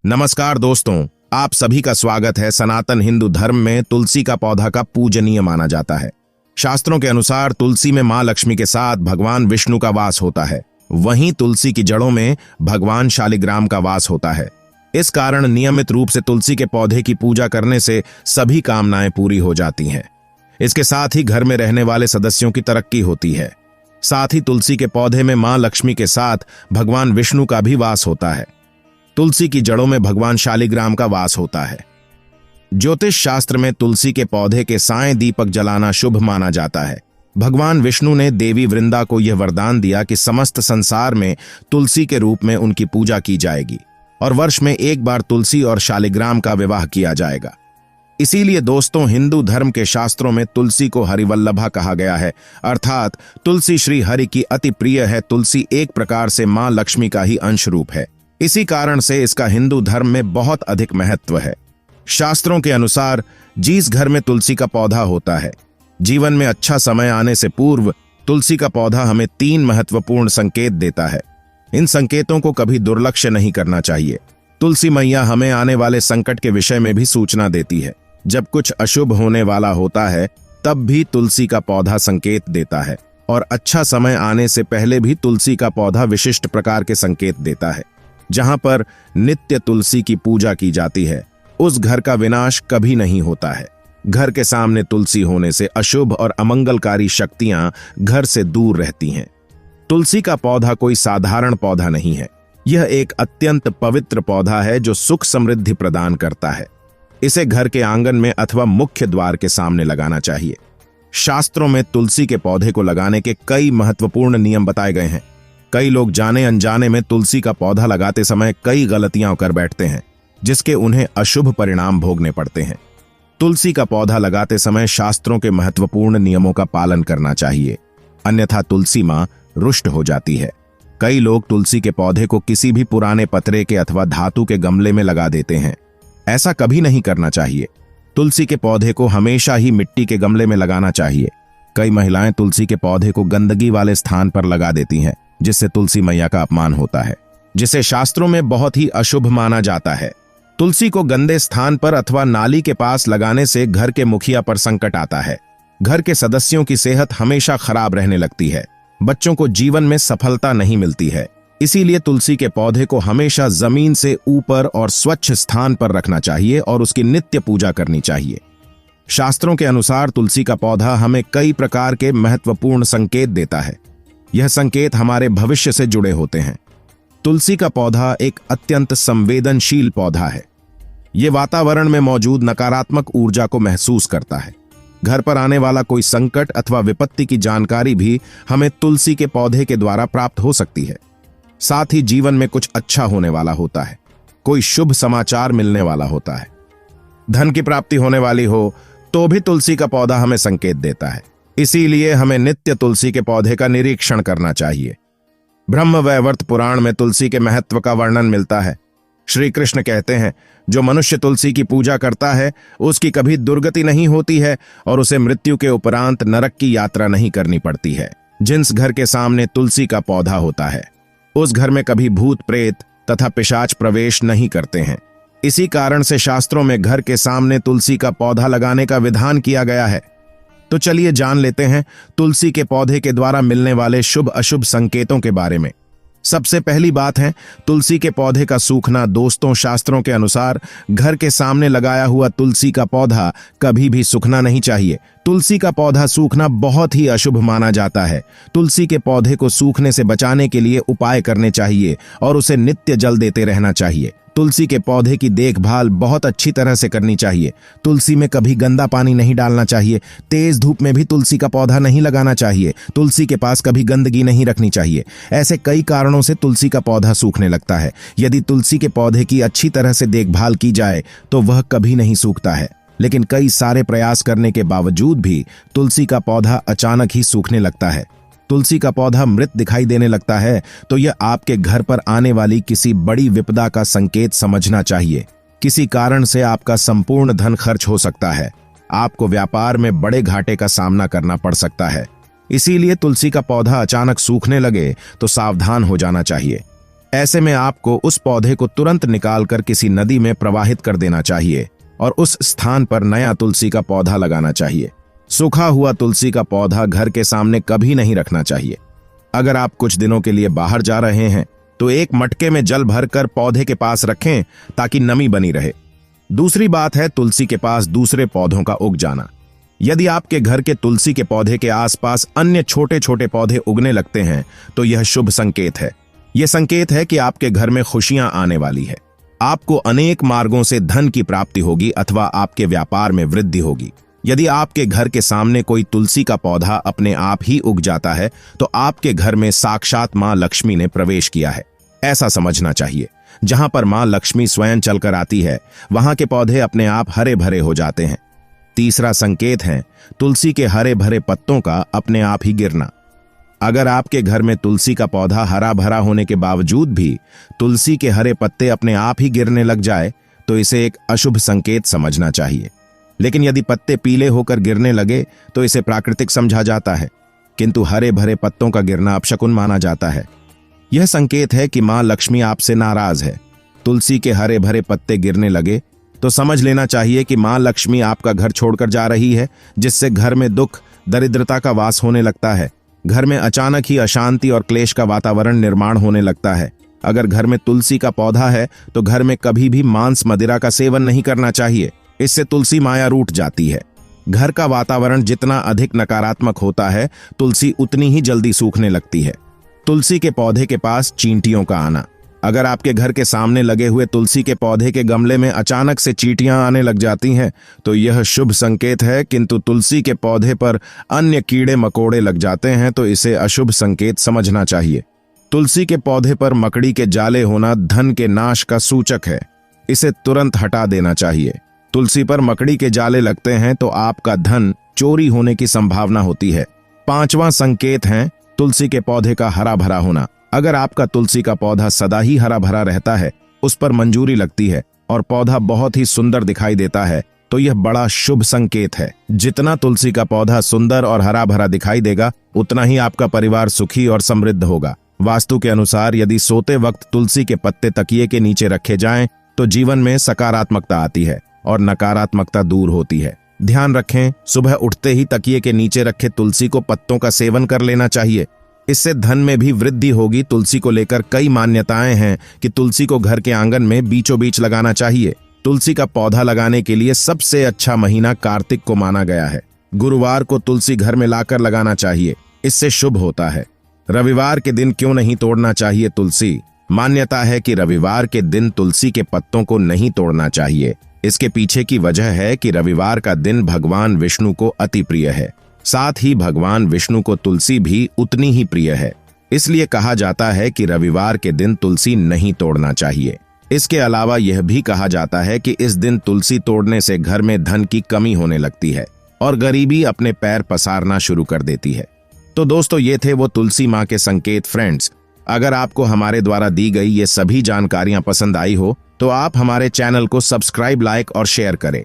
नमस्कार दोस्तों, आप सभी का स्वागत है। सनातन हिंदू धर्म में तुलसी का पौधा का पूजनीय माना जाता है। शास्त्रों के अनुसार तुलसी में मां लक्ष्मी के साथ भगवान विष्णु का वास होता है। वहीं तुलसी की जड़ों में भगवान शालिग्राम का वास होता है। इस कारण नियमित रूप से तुलसी के पौधे की पूजा करने से सभी कामनाएं पूरी हो जाती हैं। इसके साथ ही घर में रहने वाले सदस्यों की तरक्की होती है। साथ ही तुलसी के पौधे में मां लक्ष्मी के साथ भगवान विष्णु का भी वास होता है। तुलसी की जड़ों में भगवान शालिग्राम का वास होता है। ज्योतिष शास्त्र में तुलसी के पौधे के साएं दीपक जलाना शुभ माना जाता है। भगवान विष्णु ने देवी वृंदा को यह वरदान दिया कि समस्त संसार में तुलसी के रूप में उनकी पूजा की जाएगी और वर्ष में एक बार तुलसी और शालिग्राम का विवाह किया जाएगा। इसीलिए दोस्तों, हिंदू धर्म के शास्त्रों में तुलसी को हरिवल्लभा कहा गया है, अर्थात तुलसी श्री हरि की अति प्रिय है। तुलसी एक प्रकार से मां लक्ष्मी का ही अंश रूप है। इसी कारण से इसका हिंदू धर्म में बहुत अधिक महत्व है। शास्त्रों के अनुसार जिस घर में तुलसी का पौधा होता है, जीवन में अच्छा समय आने से पूर्व तुलसी का पौधा हमें 3 महत्वपूर्ण संकेत देता है। इन संकेतों को कभी दुर्लक्ष्य नहीं करना चाहिए। तुलसी मैया हमें आने वाले संकट के विषय में भी सूचना देती है। जब कुछ अशुभ होने वाला होता है तब भी तुलसी का पौधा संकेत देता है, और अच्छा समय आने से पहले भी तुलसी का पौधा विशिष्ट प्रकार के संकेत देता है। जहां पर नित्य तुलसी की पूजा की जाती है, उस घर का विनाश कभी नहीं होता है। घर के सामने तुलसी होने से अशुभ और अमंगलकारी शक्तियां घर से दूर रहती हैं। तुलसी का पौधा कोई साधारण पौधा नहीं है। यह एक अत्यंत पवित्र पौधा है जो सुख समृद्धि प्रदान करता है। इसे घर के आंगन में अथवा मुख्य द्वार के सामने लगाना चाहिए। शास्त्रों में तुलसी के पौधे को लगाने के कई महत्वपूर्ण नियम बताए गए हैं। कई लोग जाने अनजाने में तुलसी का पौधा लगाते समय कई गलतियां कर बैठते हैं, जिसके उन्हें अशुभ परिणाम भोगने पड़ते हैं। तुलसी का पौधा लगाते समय शास्त्रों के महत्वपूर्ण नियमों का पालन करना चाहिए, अन्यथा तुलसी मां रुष्ट हो जाती है। कई लोग तुलसी के पौधे को किसी भी पुराने पतरे के अथवा धातु के गमले में लगा देते हैं। ऐसा कभी नहीं करना चाहिए। तुलसी के पौधे को हमेशा ही मिट्टी के गमले में लगाना चाहिए। कई महिलाएं तुलसी के पौधे को गंदगी वाले स्थान पर लगा देती हैं, जिससे तुलसी मैया का अपमान होता है, जिसे शास्त्रों में बहुत ही अशुभ माना जाता है। तुलसी को गंदे स्थान पर अथवा नाली के पास लगाने से घर के मुखिया पर संकट आता है। घर के सदस्यों की सेहत हमेशा खराब रहने लगती है। बच्चों को जीवन में सफलता नहीं मिलती है। इसीलिए तुलसी के पौधे को हमेशा जमीन से ऊपर और स्वच्छ स्थान पर रखना चाहिए और उसकी नित्य पूजा करनी चाहिए। शास्त्रों के अनुसार तुलसी का पौधा हमें कई प्रकार के महत्वपूर्ण संकेत देता है। यह संकेत हमारे भविष्य से जुड़े होते हैं। तुलसी का पौधा एक अत्यंत संवेदनशील पौधा है। यह वातावरण में मौजूद नकारात्मक ऊर्जा को महसूस करता है। घर पर आने वाला कोई संकट अथवा विपत्ति की जानकारी भी हमें तुलसी के पौधे के द्वारा प्राप्त हो सकती है। साथ ही जीवन में कुछ अच्छा होने वाला होता है, कोई शुभ समाचार मिलने वाला होता है, धन की प्राप्ति होने वाली हो तो भी तुलसी का पौधा हमें संकेत देता है। इसीलिए हमें नित्य तुलसी के पौधे का निरीक्षण करना चाहिए। ब्रह्म वैवर्त पुराण में तुलसी के महत्व का वर्णन मिलता है। श्री कृष्ण कहते हैं, जो मनुष्य तुलसी की पूजा करता है उसकी कभी दुर्गति नहीं होती है और उसे मृत्यु के उपरांत नरक की यात्रा नहीं करनी पड़ती है। जिस घर के सामने तुलसी का पौधा होता है उस घर में कभी भूत प्रेत तथा पिशाच प्रवेश नहीं करते हैं। इसी कारण से शास्त्रों में घर के सामने तुलसी का पौधा लगाने का विधान किया गया है। तो चलिए जान लेते हैं तुलसी के पौधे के द्वारा मिलने वाले शुभ अशुभ संकेतों के बारे में। सबसे पहली बात है तुलसी के पौधे का सूखना। दोस्तों, शास्त्रों के अनुसार घर के सामने लगाया हुआ तुलसी का पौधा कभी भी सूखना नहीं चाहिए। तुलसी का पौधा सूखना बहुत ही अशुभ माना जाता है। तुलसी के पौधे को सूखने से बचाने के लिए उपाय करने चाहिए और उसे नित्य जल देते रहना चाहिए। तुलसी के पौधे की देखभाल बहुत अच्छी तरह से करनी चाहिए। तुलसी में कभी गंदा पानी नहीं डालना चाहिए। तेज धूप में भी तुलसी का पौधा नहीं लगाना चाहिए। तुलसी के पास कभी गंदगी नहीं रखनी चाहिए। ऐसे कई कारणों से तुलसी का पौधा सूखने लगता है। यदि तुलसी के पौधे की अच्छी तरह से देखभाल की जाए तो वह कभी नहीं सूखता है। लेकिन कई सारे प्रयास करने के बावजूद भी तुलसी का पौधा अचानक ही सूखने लगता है। तुलसी का पौधा मृत दिखाई देने लगता है तो यह आपके घर पर आने वाली किसी बड़ी विपदा का संकेत समझना चाहिए। किसी कारण से आपका संपूर्ण धन खर्च हो सकता है। आपको व्यापार में बड़े घाटे का सामना करना पड़ सकता है। इसीलिए तुलसी का पौधा अचानक सूखने लगे तो सावधान हो जाना चाहिए। ऐसे में आपको उस पौधे को तुरंत निकालकर किसी नदी में प्रवाहित कर देना चाहिए और उस स्थान पर नया तुलसी का पौधा लगाना चाहिए। सूखा हुआ तुलसी का पौधा घर के सामने कभी नहीं रखना चाहिए। अगर आप कुछ दिनों के लिए बाहर जा रहे हैं तो एक मटके में जल भरकर पौधे के पास रखें ताकि नमी बनी रहे। दूसरी बात है तुलसी के पास दूसरे पौधों का उग जाना। यदि आपके घर के तुलसी के पौधे के आसपास अन्य छोटे छोटे पौधे उगने लगते हैं तो यह शुभ संकेत है। यह संकेत है कि आपके घर में खुशियां आने वाली है। आपको अनेक मार्गों से धन की प्राप्ति होगी अथवा आपके व्यापार में वृद्धि होगी। यदि आपके घर के सामने कोई तुलसी का पौधा अपने आप ही उग जाता है तो आपके घर में साक्षात मां लक्ष्मी ने प्रवेश किया है, ऐसा समझना चाहिए। जहां पर मां लक्ष्मी स्वयं चलकर आती है वहां के पौधे अपने आप हरे भरे हो जाते हैं। तीसरा संकेत है तुलसी के हरे भरे पत्तों का अपने आप ही गिरना। अगर आपके घर में तुलसी का पौधा हरा भरा होने के बावजूद भी तुलसी के हरे पत्ते अपने आप ही गिरने लग जाए तो इसे एक अशुभ संकेत समझना चाहिए। लेकिन यदि पत्ते पीले होकर गिरने लगे तो इसे प्राकृतिक समझा जाता है, किंतु हरे भरे पत्तों का गिरना अपशकुन माना जाता है। यह संकेत है कि मां लक्ष्मी आपसे नाराज है। तुलसी के हरे भरे पत्ते गिरने लगे तो समझ लेना चाहिए कि मां लक्ष्मी आपका घर छोड़कर जा रही है, जिससे घर में दुख दरिद्रता का वास होने लगता है। घर में अचानक ही अशांति और क्लेश का वातावरण निर्माण होने लगता है। अगर घर में तुलसी का पौधा है तो घर में कभी भी मांस मदिरा का सेवन नहीं करना चाहिए, इससे तुलसी माया रूठ जाती है। घर का वातावरण जितना अधिक नकारात्मक होता है तुलसी उतनी ही जल्दी सूखने लगती है। तुलसी के पौधे के पास चींटियों का आना। अगर आपके घर के सामने लगे हुए तुलसी के पौधे के गमले में अचानक से चींटियां आने लग जाती हैं तो यह शुभ संकेत है, किंतु तुलसी के पौधे पर अन्य कीड़े मकोड़े लग जाते हैं तो इसे अशुभ संकेत समझना चाहिए। तुलसी के पौधे पर मकड़ी के जाले होना धन के नाश का सूचक है, इसे तुरंत हटा देना चाहिए। तुलसी पर मकड़ी के जाले लगते हैं तो आपका धन चोरी होने की संभावना होती है। पांचवां संकेत है तुलसी के पौधे का हरा भरा होना। अगर आपका तुलसी का पौधा सदा ही हरा भरा रहता है, उस पर मंजूरी लगती है और पौधा बहुत ही सुंदर दिखाई देता है तो यह बड़ा शुभ संकेत है। जितना तुलसी का पौधा सुंदर और हरा भरा दिखाई देगा उतना ही आपका परिवार सुखी और समृद्ध होगा। वास्तु के अनुसार यदि सोते वक्त तुलसी के पत्ते तकिए के नीचे रखे जाएं तो जीवन में सकारात्मकता आती है और नकारात्मकता दूर होती है। ध्यान रखें, सुबह उठते ही तकिए के नीचे रखे तुलसी को पत्तों का सेवन कर लेना चाहिए, इससे धन में भी वृद्धि होगी। तुलसी को लेकर कई मान्यताएं हैं कि तुलसी को घर के आंगन में बीचों बीच लगाना चाहिए। तुलसी का पौधा लगाने के लिए सबसे अच्छा महीना कार्तिक को माना गया है। गुरुवार को तुलसी घर में लाकर लगाना चाहिए, इससे शुभ होता है। रविवार के दिन क्यों नहीं तोड़ना चाहिए तुलसी? मान्यता है कि रविवार के दिन तुलसी के पत्तों को नहीं तोड़ना चाहिए। इसके पीछे की वजह है कि रविवार का दिन भगवान विष्णु को अति प्रिय है, साथ ही भगवान विष्णु को तुलसी भी उतनी ही प्रिय है। इसलिए कहा जाता है कि रविवार के दिन तुलसी नहीं तोड़ना चाहिए। इसके अलावा यह भी कहा जाता है कि इस दिन तुलसी तोड़ने से घर में धन की कमी होने लगती है और गरीबी अपने पैर पसारना शुरू कर देती है। तो दोस्तों, ये थे वो तुलसी माँ के संकेत। फ्रेंड्स, अगर आपको हमारे द्वारा दी गई ये सभी जानकारियां पसंद आई हो तो आप हमारे चैनल को सब्सक्राइब, लाइक और शेयर करें।